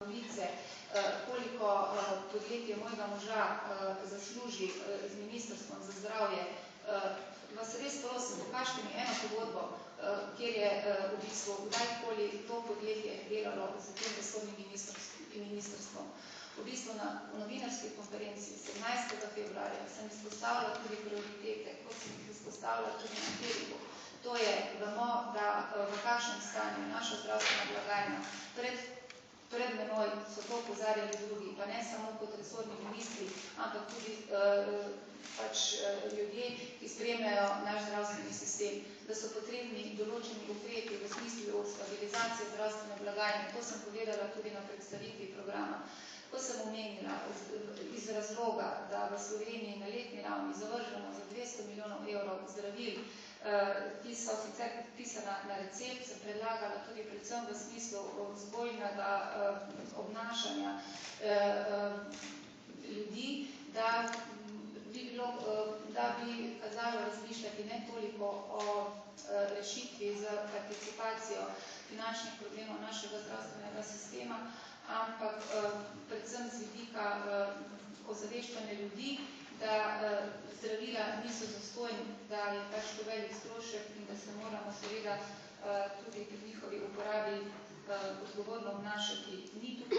novice, koliko podjetje mojega moža zasluži z Ministrstvom za zdravje. Vas res prosim, pokažite mi eno pogodbo, kjer je v bistvu kdajkoli to podjetje delalo z tem resornim ministrstvom. V bistvu na novinarski konferenci 17. februarja sem izpostavila tudi prioritete, kot sem jih izpostavila tudi na Teleku. To je, vemo, da v kakšnem stanju naša zdravstvena blagajna. Pred menoj so to opozarjali drugi, pa ne samo kot resorni ministri, ampak tudi ljudje, ki spremljajo naš zdravstveni sistem, da so potrebni določeni ukrepi v smislu stabilizacije zdravstvene blagajne. To sem povedala tudi na predstavitvi programa. Ko sem omenila iz razloga, da v Sloveniji na letni ravni zavržemo za 200 milijonov evrov zdravil, ki so sicer podpisana na recept, sem predlagala tudi predvsem v smislu vzgojnega obnašanja ljudi, da bi kazalo razmišljati ne toliko o rešitvi z participacijo finančnih problemov našega zdravstvenega sistema, ampak predvsem z vidika ozaveščanja ljudi, da zdravila niso zastonj, da je to velik strošek in da se moramo seveda tudi pri njihovi uporabi odgovorno obnašati. Ni tukaj